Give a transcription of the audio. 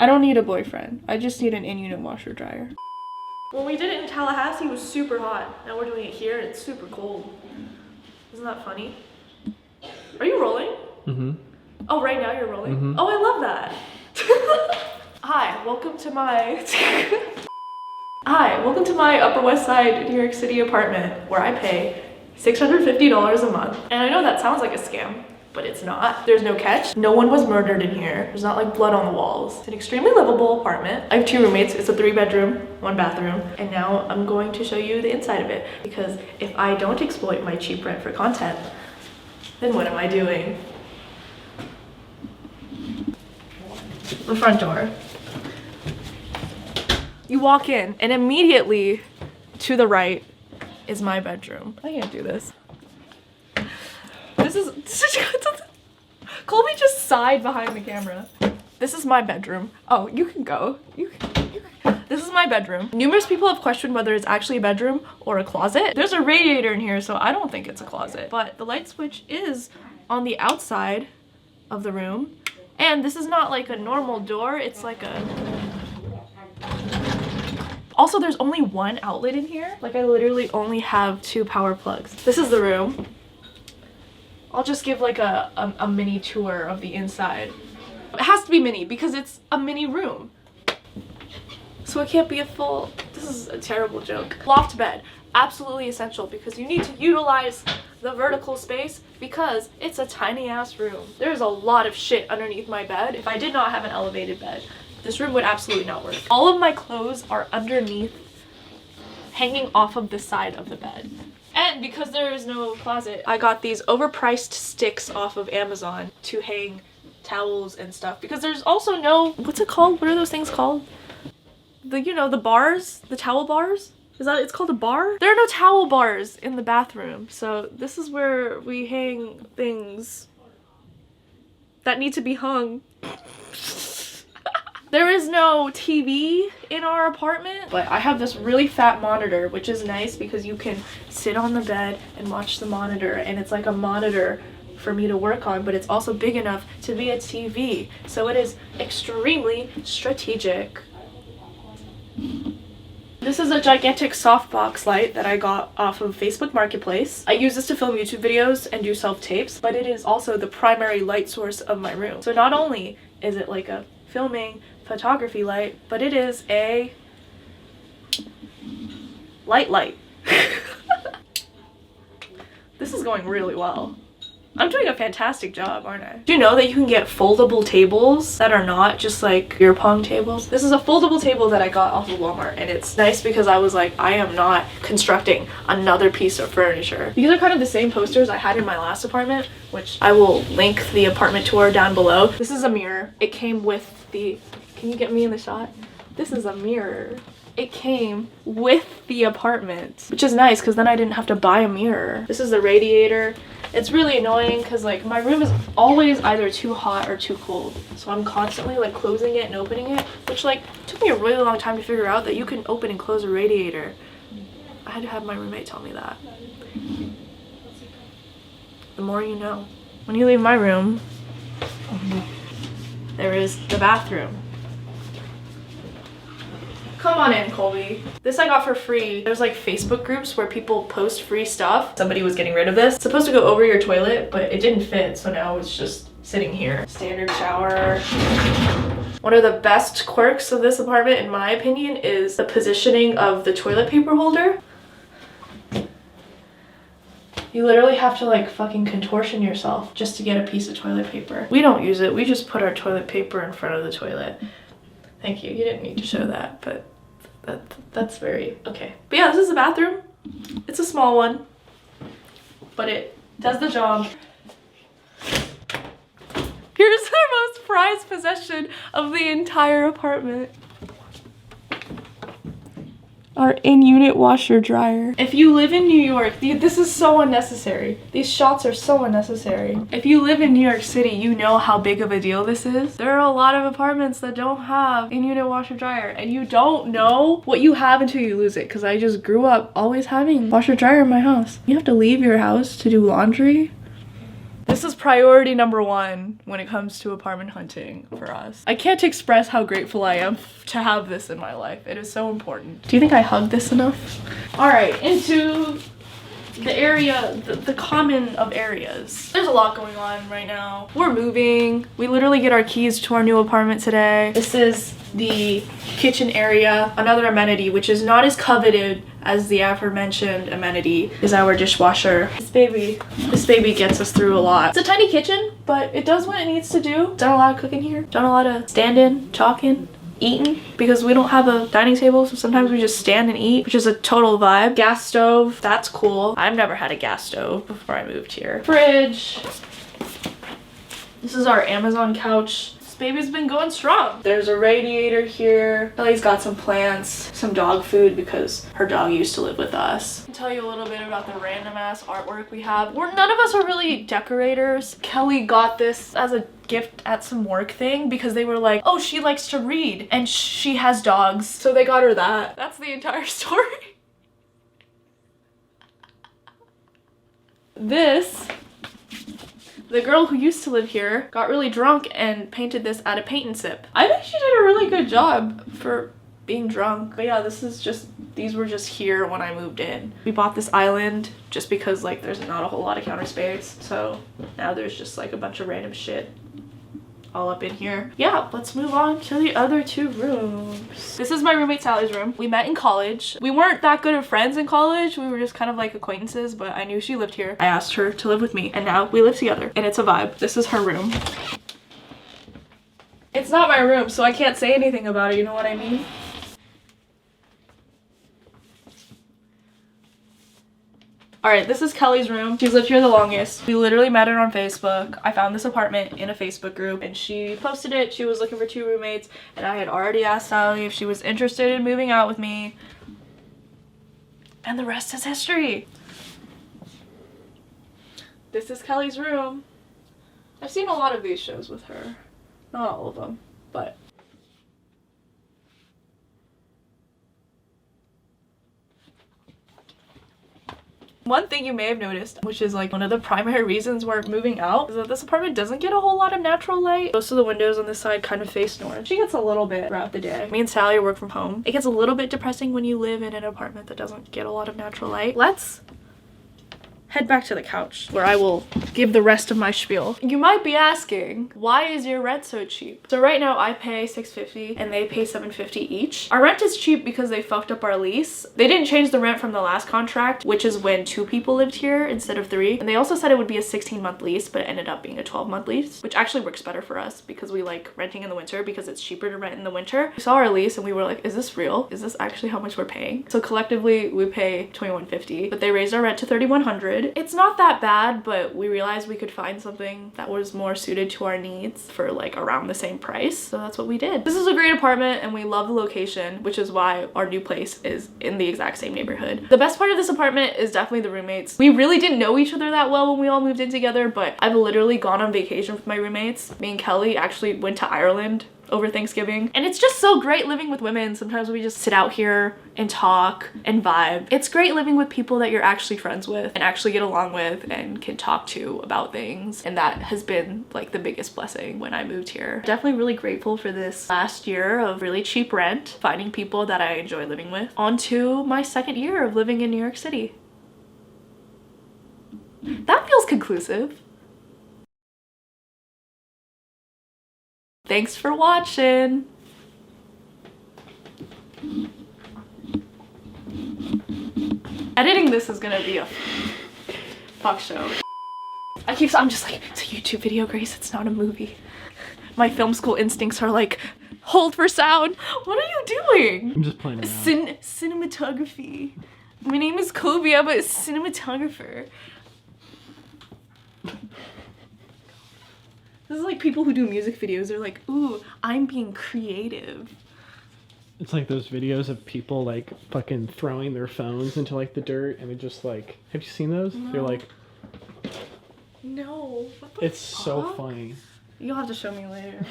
I don't need a boyfriend. I just need an in-unit washer dryer. When we did it in Tallahassee, it was super hot. Now we're doing it here and it's super cold. Isn't that funny? Are you rolling? Mm-hmm. Oh, right now you're rolling? Mm-hmm. Oh, I love that. Hi, welcome to my... Hi, welcome to my Upper West Side, New York City apartment where I pay $650 a month. And I know that sounds like a scam, but it's not. There's no catch. No one was murdered in here. There's not like blood on the walls. It's an extremely livable apartment. I have 2 roommates. It's a 3-bedroom, 1 bathroom. And now I'm going to show you the inside of it, because if I don't exploit my cheap rent for content, then what am I doing? The front door. You walk in and immediately to the right is my bedroom. I can't do this. This is Colby just sighed behind the camera. This is my bedroom. Oh, you can go. This is my bedroom. Numerous people have questioned whether it's actually a bedroom or a closet. There's a radiator in here, so I don't think it's a closet. But the light switch is on the outside of the room. And this is not like a normal door. It's like a... Also, there's only 1 outlet in here. Like, I literally only have 2 power plugs. This is the room. I'll just give like a mini tour of the inside. It has to be mini because it's a mini room. So it can't be a full... This is a terrible joke. Loft bed. Absolutely essential because you need to utilize the vertical space because it's a tiny ass room. There's a lot of shit underneath my bed. If I did not have an elevated bed, this room would absolutely not work. All of my clothes are underneath, hanging off of the side of the bed. And because there is no closet, I got these overpriced sticks off of Amazon to hang towels and stuff because there's also no... What's it called? What are those things called? You know, the bars? The towel bars? Is that, it's called a bar? There are no towel bars in the bathroom, so this is where we hang things that need to be hung. There is no TV in our apartment, but I have this really fat monitor, which is nice because you can sit on the bed and watch the monitor, and it's like a monitor for me to work on, but it's also big enough to be a TV, so it is extremely strategic. This is a gigantic softbox light that I got off of Facebook Marketplace. I use this to film YouTube videos and do self-tapes, but it is also the primary light source of my room. So not only is it like a filming photography light, but it is a light. This is going really well. I'm doing a fantastic job, aren't I? Do you know that you can get foldable tables that are not just like beer pong tables? This is a foldable table that I got off of Walmart, and it's nice because I was like, I am not constructing another piece of furniture. These are kind of the same posters I had in my last apartment, which I will link the apartment tour down below. This is a mirror. It came with the... Can you get me in the shot? This is a mirror. It came with the apartment, which is nice because then I didn't have to buy a mirror. This is the radiator. It's really annoying because like my room is always either too hot or too cold, so I'm constantly like closing it and opening it, which like took me a really long time to figure out that you can open and close a radiator. I had to have my roommate tell me that. The more you know. When you leave my room, there is the bathroom. Come on in, Colby. This I got for free. There's like Facebook groups where people post free stuff. Somebody was getting rid of this. It's supposed to go over your toilet, but it didn't fit, so now it's just sitting here. Standard shower. One of the best quirks of this apartment, in my opinion, is the positioning of the toilet paper holder. You literally have to like fucking contortion yourself just to get a piece of toilet paper. We don't use it. We just put our toilet paper in front of the toilet. Thank you. You didn't need to show that, but that's very okay. But yeah, this is the bathroom. It's a small one, but it does the job. Here's our most prized possession of the entire apartment. Our in-unit washer dryer. If you live in New York, this is so unnecessary. These shots are so unnecessary. If you live in New York City, you know how big of a deal this is. There are a lot of apartments that don't have in-unit washer dryer, and you don't know what you have until you lose it, because I just grew up always having washer dryer in my house. You have to leave your house to do laundry. This This is priority number one when it comes to apartment hunting for us. I can't express how grateful I am to have this in my life. It is so important. Do you think I hugged this enough? All right, into the area, the common of areas. There's a lot going on right now. We're moving. We literally get our keys to our new apartment today. This is the kitchen area. Another amenity, which is not as coveted as the aforementioned amenity, is our dishwasher. This baby gets us through a lot. It's a tiny kitchen, but it does what it needs to do. Done a lot of cooking here. Done a lot of standing, talking, eating, because we don't have a dining table, so sometimes we just stand and eat, which is a total vibe. Gas stove, that's cool. I've never had a gas stove before I moved here. Fridge. This is our Amazon couch. This baby's been going strong. There's a radiator here. Ellie's got some plants, some dog food because her dog used to live with us. I'll tell you a little bit about the random ass artwork we have. None of us are really decorators. Kelly got this as a gift at some work thing because they were like, oh, she likes to read and she has dogs, so they got her that. That's the entire story. The girl who used to live here got really drunk and painted this at a paint and sip. I think she did a really good job for being drunk. But yeah, these were just here when I moved in. We bought this island just because like there's not a whole lot of counter space, so now there's just like a bunch of random shit all up in here. Yeah, let's move on to the other two rooms. This is my roommate Sally's room. We met in college. We weren't that good of friends in college. We were just kind of like acquaintances, but I knew she lived here. I asked her to live with me and now we live together and it's a vibe. This is her room. It's not my room, so I can't say anything about it, you know what I mean? Alright, this is Kelly's room. She's lived here the longest. We literally met her on Facebook. I found this apartment in a Facebook group and she posted it. She was looking for 2 roommates and I had already asked Sally if she was interested in moving out with me. And the rest is history. This is Kelly's room. I've seen a lot of these shows with her. Not all of them, but one thing you may have noticed, which is like one of the primary reasons we're moving out, is that this apartment doesn't get a whole lot of natural light. Most of the windows on this side kind of face north. She gets a little bit throughout the day. Me and Sally work from home. It gets a little bit depressing when you live in an apartment that doesn't get a lot of natural light. Let's head back to the couch where I will give the rest of my spiel. You might be asking, why is your rent so cheap? So right now I pay $650 and they pay $750 each. Our rent is cheap because they fucked up our lease. They didn't change the rent from the last contract, which is when 2 people lived here instead of 3. And they also said it would be a 16-month lease, but it ended up being a 12-month lease, which actually works better for us because we like renting in the winter because it's cheaper to rent in the winter. We saw our lease and we were like, is this real? Is this actually how much we're paying? So collectively we pay $2,150, but they raised our rent to $3,100. It's not that bad, but we realized we could find something that was more suited to our needs for like around the same price. So that's what we did. This is a great apartment and we love the location, which is why our new place is in the exact same neighborhood. The best part of this apartment is definitely the roommates. We really didn't know each other that well when we all moved in together, but I've literally gone on vacation with my roommates. Me and Kelly actually went to Ireland over Thanksgiving. And it's just so great living with women. Sometimes we just sit out here and talk and vibe. It's great living with people that you're actually friends with and actually get along with and can talk to about things. And that has been like the biggest blessing when I moved here. Definitely really grateful for this last year of really cheap rent, finding people that I enjoy living with. On to my 2nd year of living in New York City. That feels conclusive. Thanks for watching. Editing this is gonna be a fuck show. I'm just like, it's a YouTube video, Grace, it's not a movie. My film school instincts are like, hold for sound. What are you doing? I'm just playing around. Cinematography. My name is Kobe, I'm a cinematographer. This is like people who do music videos. They're like, ooh, I'm being creative. It's like those videos of people like fucking throwing their phones into like the dirt and it just like, have you seen those? No. They're like, no. What the it's fuck? so funny. You'll have to show me later.